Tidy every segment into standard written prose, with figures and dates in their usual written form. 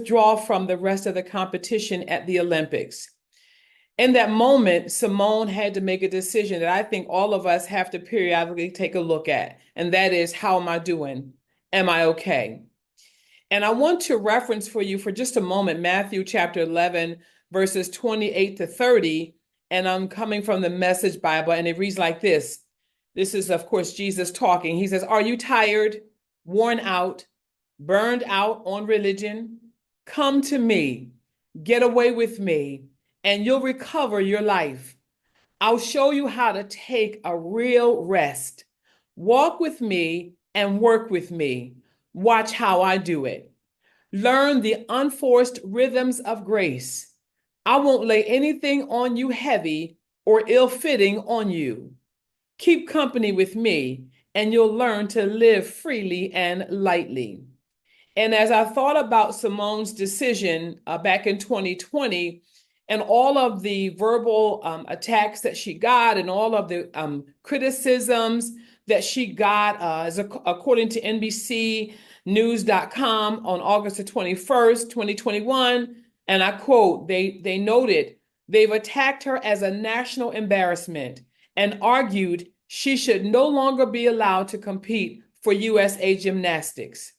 withdraw from the rest of the competition at the Olympics. In that moment, Simone had to make a decision that I think all of us have to periodically take a look at, and that is, how am I doing? Am I okay? And I want to reference for you for just a moment Matthew chapter 11, verses 28 to 30, and I'm coming from the Message Bible, and it reads like this. This is, of course, Jesus talking. He says, "Are you tired, worn out, burned out on religion? Come to me, get away with me, and you'll recover your life. I'll show you how to take a real rest. Walk with me and work with me. Watch how I do it. Learn the unforced rhythms of grace. I won't lay anything on you heavy or ill-fitting on you. Keep company with me, and you'll learn to live freely and lightly." And as I thought about Simone's decision back in 2020, and all of the verbal attacks that she got, and all of the criticisms that she got, according to NBCnews.com on August the 21st, 2021, and I quote, they noted, "They've attacked her as a national embarrassment and argued she should no longer be allowed to compete for USA Gymnastics."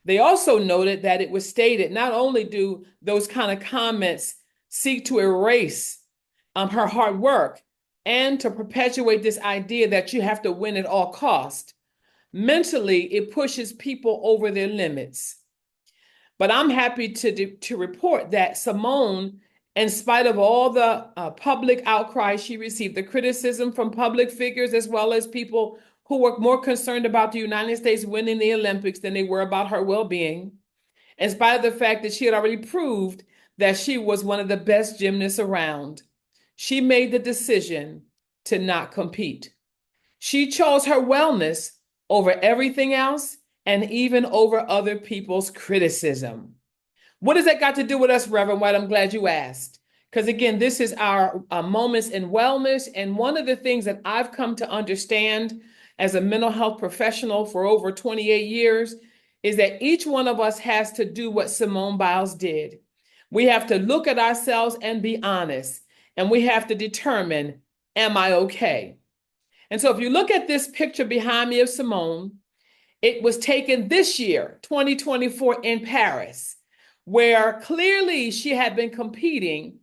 They also noted that it was stated, not only do those kind of comments seek to erase her hard work and to perpetuate this idea that you have to win at all cost, mentally it pushes people over their limits. But I'm happy to report that Simone, in spite of all the public outcry she received, the criticism from public figures as well as people who were more concerned about the United States winning the Olympics than they were about her well-being, in spite of the fact that she had already proved that she was one of the best gymnasts around, she made the decision to not compete. She chose her wellness over everything else and even over other people's criticism. What has that got to do with us, Reverend White? I'm glad you asked. Because again, this is our Moments in Wellness. And one of the things that I've come to understand as a mental health professional for over 28 years is that each one of us has to do what Simone Biles did. We have to look at ourselves and be honest. And we have to determine, am I okay? And so if you look at this picture behind me of Simone, it was taken this year, 2024, in Paris, where clearly she had been competing,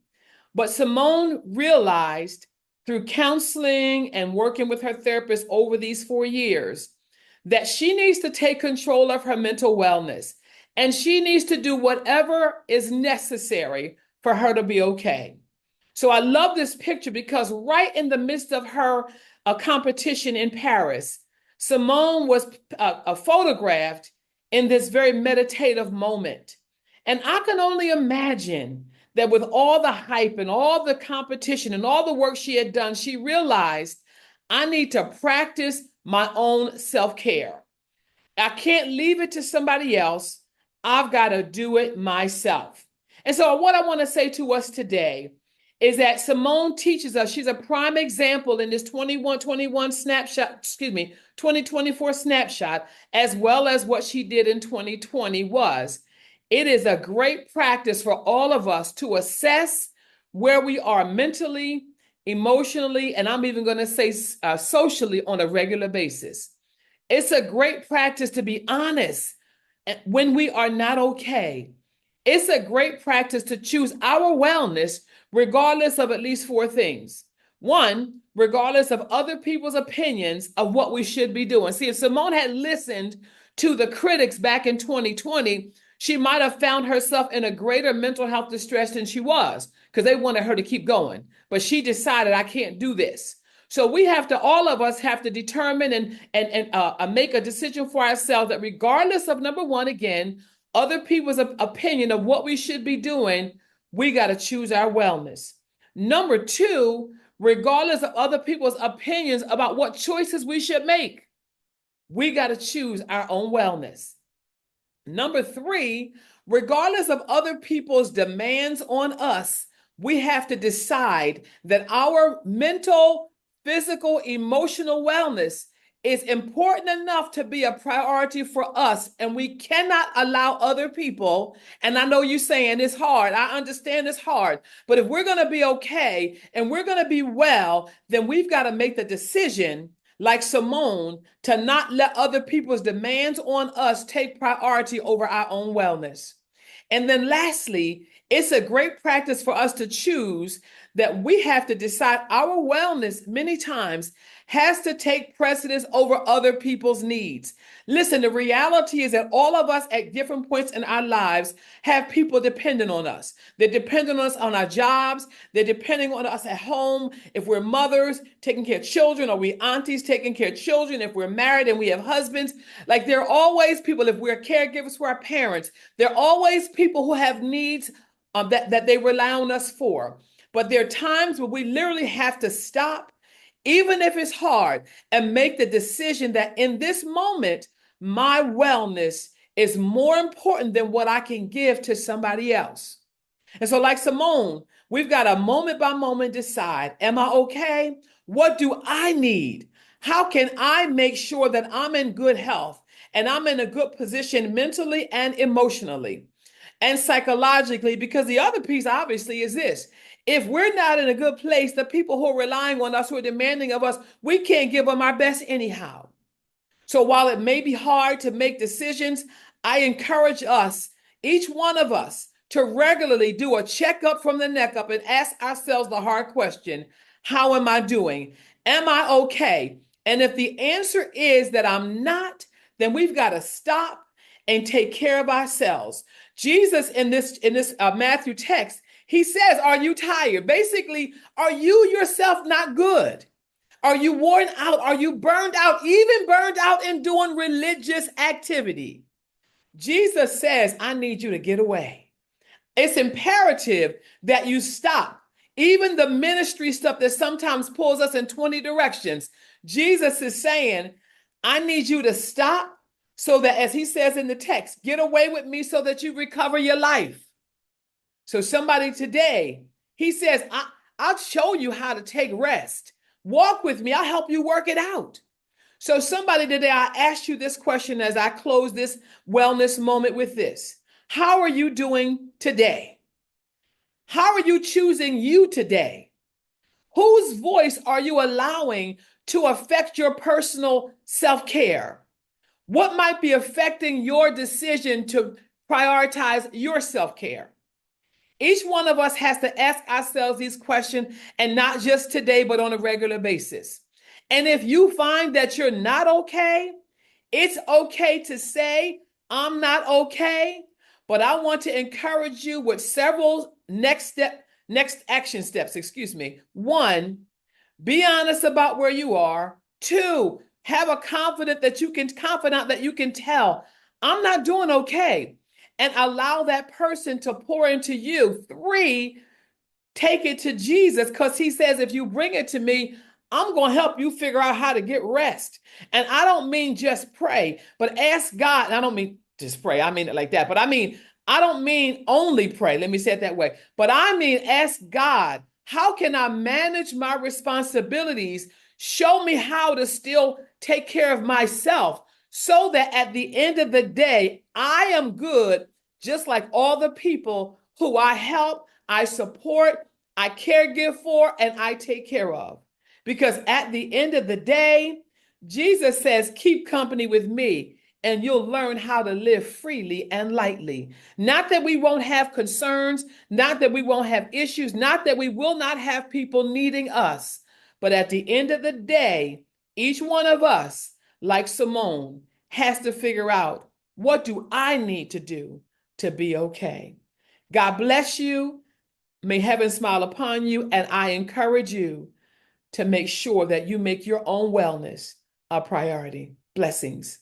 but Simone realized through counseling and working with her therapist over these 4 years that she needs to take control of her mental wellness, and she needs to do whatever is necessary for her to be okay. So I love this picture because right in the midst of her competition in Paris, Simone was photographed in this very meditative moment. And I can only imagine that with all the hype and all the competition and all the work she had done, she realized, I need to practice my own self-care. I can't leave it to somebody else. I've got to do it myself. And so what I want to say to us today is that Simone teaches us, she's a prime example in this 2024 snapshot, as well as what she did in 2020 was, it is a great practice for all of us to assess where we are mentally, emotionally, and I'm even going to say socially on a regular basis. It's a great practice to be honest when we are not okay. It's a great practice to choose our wellness regardless of at least 4 things. 1, regardless of other people's opinions of what we should be doing. See, if Simone had listened to the critics back in 2020, she might have found herself in a greater mental health distress than she was because they wanted her to keep going. But she decided, I can't do this. So we have to, all of us have to determine and make a decision for ourselves that regardless of, number 1, again, other people's opinion of what we should be doing, we got to choose our wellness. Number 2, regardless of other people's opinions about what choices we should make, we got to choose our own wellness. Number 3, regardless of other people's demands on us, we have to decide that our mental, physical, emotional wellness is important enough to be a priority for us, and we cannot allow other people. And I know you're saying it's hard. I understand it's hard. But if we're going to be okay and we're going to be well, then we've got to make the decision, like Simone, to not let other people's demands on us take priority over our own wellness. And then lastly, it's a great practice for us to choose that we have to decide our wellness many times has to take precedence over other people's needs. Listen, the reality is that all of us at different points in our lives have people dependent on us. They're dependent on us on our jobs. They're depending on us at home. If we're mothers, taking care of children, or we aunties taking care of children, if we're married and we have husbands, like there are always people, if we're caregivers for our parents, there are always people who have needs that they rely on us for. But there are times where we literally have to stop, even if it's hard, and make the decision that in this moment, my wellness is more important than what I can give to somebody else. And so, like Simone, we've got to moment by moment decide, am I okay? What do I need? How can I make sure that I'm in good health and I'm in a good position mentally and emotionally and psychologically? Because the other piece, obviously, is this. If we're not in a good place, the people who are relying on us, who are demanding of us, we can't give them our best anyhow. So while it may be hard to make decisions, I encourage us, each one of us, to regularly do a checkup from the neck up and ask ourselves the hard question, how am I doing? Am I okay? And if the answer is that I'm not, then we've got to stop and take care of ourselves. Jesus in this Matthew text, he says, are you tired? Basically, are you yourself not good? Are you worn out? Are you burned out, even burned out in doing religious activity? Jesus says, I need you to get away. It's imperative that you stop. Even the ministry stuff that sometimes pulls us in 20 directions. Jesus is saying, I need you to stop so that, as he says in the text, get away with me so that you recover your life. So somebody today, he says, I'll show you how to take rest. Walk with me. I'll help you work it out. So somebody today, I asked you this question as I close this wellness moment with this. How are you doing today? How are you choosing you today? Whose voice are you allowing to affect your personal self-care? What might be affecting your decision to prioritize your self-care? Each one of us has to ask ourselves these questions, and not just today, but on a regular basis. And if you find that you're not okay, it's okay to say, I'm not okay, but I want to encourage you with several next action steps, One, be honest about where you are. Two, have a confident that you can tell, I'm not doing okay, and allow that person to pour into you. Three, take it to Jesus, because he says, if you bring it to me, I'm going to help you figure out how to get rest. And I don't mean just pray, but ask God. And I don't mean just pray. I mean it like that. But I don't mean only pray. Let me say it that way. But I mean, ask God, how can I manage my responsibilities? Show me how to still take care of myself so that at the end of the day, I am good, just like all the people who I help, I support, I caregive for, and I take care of. Because at the end of the day, Jesus says, keep company with me, and you'll learn how to live freely and lightly. Not that we won't have concerns, not that we won't have issues, not that we will not have people needing us. But at the end of the day, each one of us, like Simone, has to figure out, what do I need to do to be okay? God bless you. May heaven smile upon you. And I encourage you to make sure that you make your own wellness a priority. Blessings.